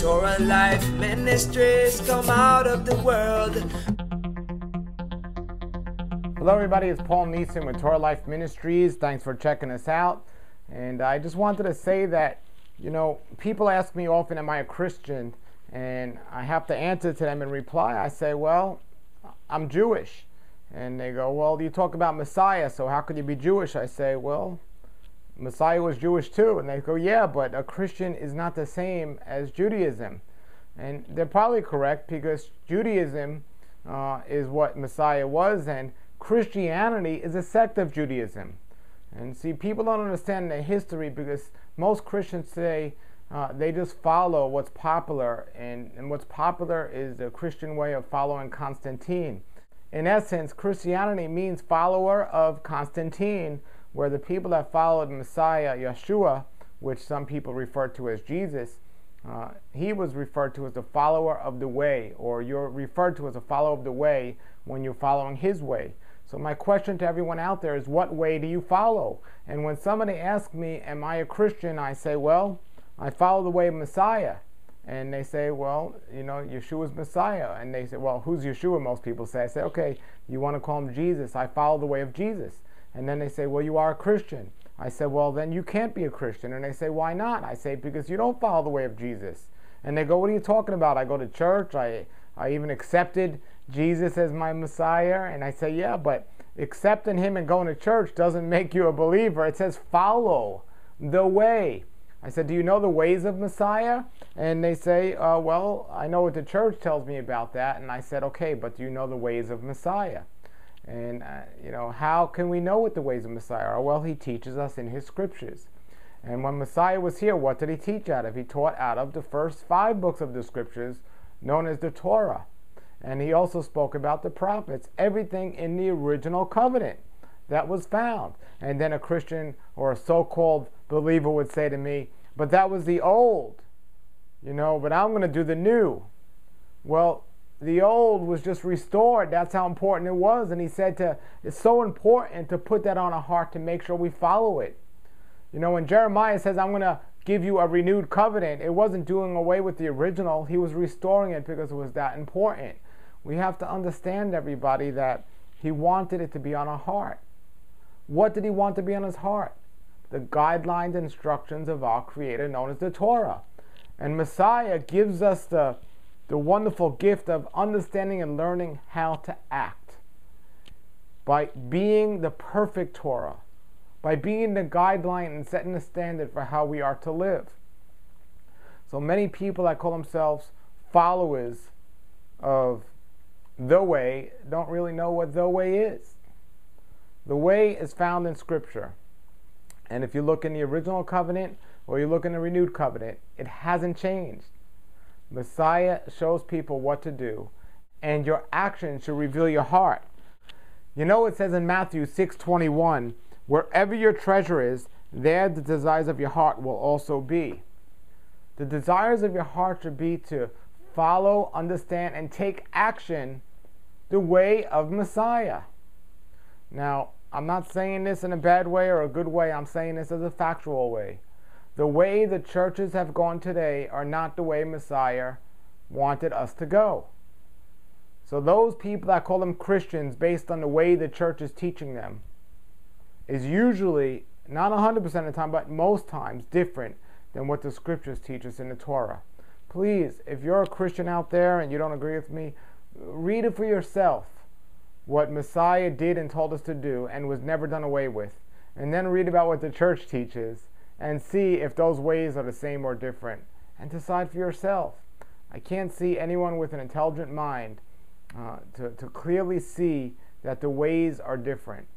Torah Life Ministries, come out of the world. Hello everybody, it's Paul Neeson with Torah Life Ministries. Thanks for checking us out. And I just wanted to say that, people ask me often, am I a Christian? And I have to answer to them in reply. I say, well, I'm Jewish. And they go, well, you talk about Messiah, so how could you be Jewish? I say, well, Messiah was Jewish too. And they go, yeah, but a Christian is not the same as Judaism. And they're probably correct, because Judaism is what Messiah was, and Christianity is a sect of Judaism. And see, people don't understand the history, because most Christians today, they just follow what's popular, and what's popular is the Christian way of following Constantine. In essence, Christianity means follower of Constantine, where the people that followed Messiah, Yeshua, which some people refer to as Jesus, he was referred to as the follower of the way, or you're referred to as a follower of the way when you're following his way. So my question to everyone out there is, what way do you follow? And when somebody asks me, am I a Christian? I say, well, I follow the way of Messiah. And they say, well, Yeshua's Messiah. And they say, well, who's Yeshua? Most people say. I say, okay, you want to call him Jesus. I follow the way of Jesus. And then they say, well, you are a Christian. I said, well, then you can't be a Christian. And they say, why not? I say, because you don't follow the way of Jesus. And they go, what are you talking about? I go to church. I even accepted Jesus as my Messiah. And I say, yeah, but accepting him and going to church doesn't make you a believer. It says follow the way. I said, do you know the ways of Messiah? And they say, well, I know what the church tells me about that. And I said, okay, but do you know the ways of Messiah? And, how can we know what the ways of Messiah are? Well, he teaches us in his scriptures. And when Messiah was here, what did he teach out of? He taught out of the first 5 books of the scriptures, known as the Torah. And he also spoke about the prophets, everything in the original covenant that was found. And then a Christian or a so-called believer would say to me, but that was the old, but I'm going to do the new. Well, the old was just restored. That's how important it was. And he said it's so important to put that on our heart to make sure we follow it. When Jeremiah says, I'm going to give you a renewed covenant, it wasn't doing away with the original. He was restoring it because it was that important. We have to understand, everybody, that he wanted it to be on our heart. What did he want to be on his heart? The guidelines and instructions of our Creator, known as the Torah. And Messiah gives us the wonderful gift of understanding and learning how to act by being the perfect Torah, by being the guideline and setting the standard for how we are to live. So many people that call themselves followers of the way don't really know what the way is. The way is found in Scripture. And if you look in the original covenant or you look in the renewed covenant, it hasn't changed. Messiah shows people what to do, and your actions should reveal your heart. It says in Matthew 6:21, wherever your treasure is, there the desires of your heart will also be. The desires of your heart should be to follow, understand, and take action the way of Messiah. Now, I'm not saying this in a bad way or a good way. I'm saying this as a factual way. The way the churches have gone today are not the way Messiah wanted us to go. So those people that call them Christians based on the way the church is teaching them is usually, not 100% of the time, but most times, different than what the scriptures teach us in the Torah. Please, if you're a Christian out there and you don't agree with me, read it for yourself, what Messiah did and told us to do and was never done away with. And then read about what the church teaches and see if those ways are the same or different, and decide for yourself. I can't see anyone with an intelligent mind to clearly see that the ways are different.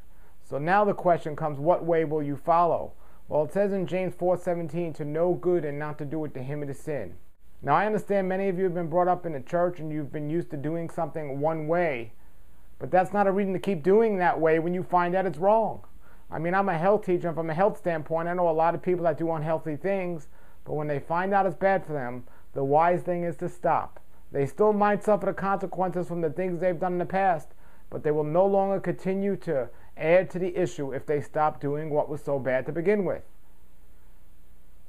So now the question comes, what way will you follow? Well, it says in James 4:17, to know good and not to do it, to him it is sin. Now I understand many of you have been brought up in the church and you've been used to doing something one way, but that's not a reason to keep doing that way when you find out it's wrong. I mean, I'm a health teacher, and from a health standpoint, I know a lot of people that do unhealthy things, but when they find out it's bad for them, the wise thing is to stop. They still might suffer the consequences from the things they've done in the past, but they will no longer continue to add to the issue if they stop doing what was so bad to begin with.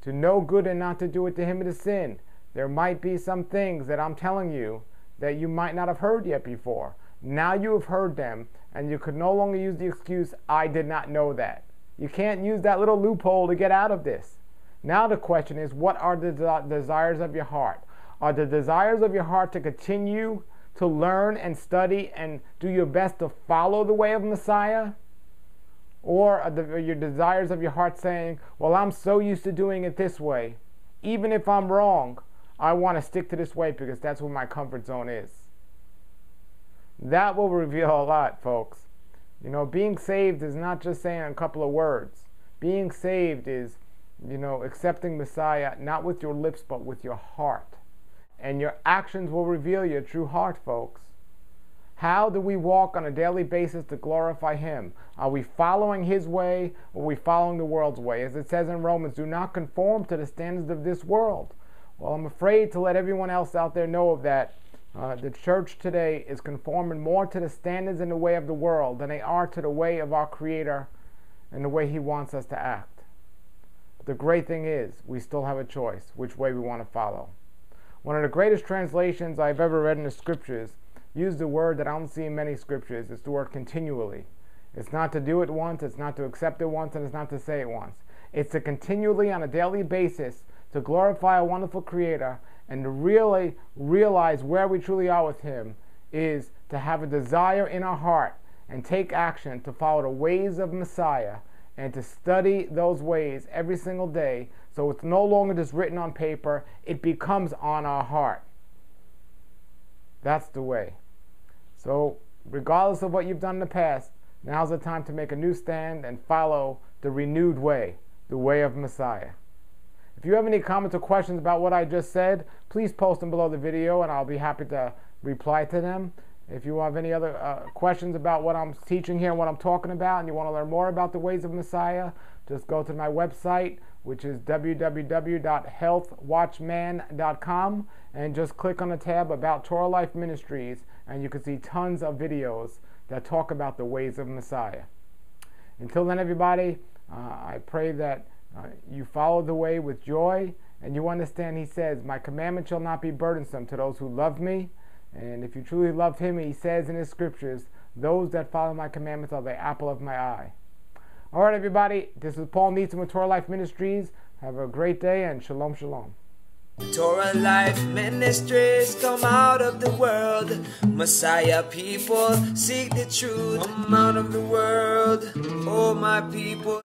To know good and not to do it, to him it is sin. There might be some things that I'm telling you that you might not have heard yet before. Now you have heard them, and you could no longer use the excuse, I did not know that. You can't use that little loophole to get out of this. Now the question is, what are the desires of your heart? Are the desires of your heart to continue to learn and study and do your best to follow the way of Messiah? Or are your desires of your heart saying, well, I'm so used to doing it this way. Even if I'm wrong, I want to stick to this way because that's where my comfort zone is. That will reveal a lot, folks. You know, being saved is not just saying a couple of words. Being saved is, you know, accepting Messiah not with your lips but with your heart. And your actions will reveal your true heart, folks. How do we walk on a daily basis to glorify Him? Are we following His way, or are we following the world's way? As it says in Romans, do not conform to the standards of this world. Well, I'm afraid to let everyone else out there know of that. The church today is conforming more to the standards and the way of the world than they are to the way of our Creator and the way He wants us to act. But the great thing is, we still have a choice which way we want to follow. One of the greatest translations I've ever read in the Scriptures used the word that I don't see in many Scriptures. It's the word continually. It's not to do it once, it's not to accept it once, and it's not to say it once. It's to continually, on a daily basis, to glorify a wonderful Creator and to really realize where we truly are with Him is to have a desire in our heart and take action to follow the ways of Messiah and to study those ways every single day so it's no longer just written on paper, it becomes on our heart. That's the way. So regardless of what you've done in the past, now's the time to make a new stand and follow the renewed way, the way of Messiah. If you have any comments or questions about what I just said, please post them below the video and I'll be happy to reply to them. If you have any other questions about what I'm teaching here and what I'm talking about and you want to learn more about the ways of Messiah, just go to my website, which is www.healthwatchman.com, and just click on the tab about Torah Life Ministries and you can see tons of videos that talk about the ways of Messiah. Until then, everybody, I pray that you follow the way with joy and you understand He says, my commandment shall not be burdensome to those who love me. And if you truly love Him, He says in His Scriptures, those that follow my commandments are the apple of my eye. All right, everybody, this is Paul Neeson with Torah Life Ministries. Have a great day and shalom, shalom. Torah Life Ministries, come out of the world. Messiah people, seek the truth. Come out of the world, oh my people.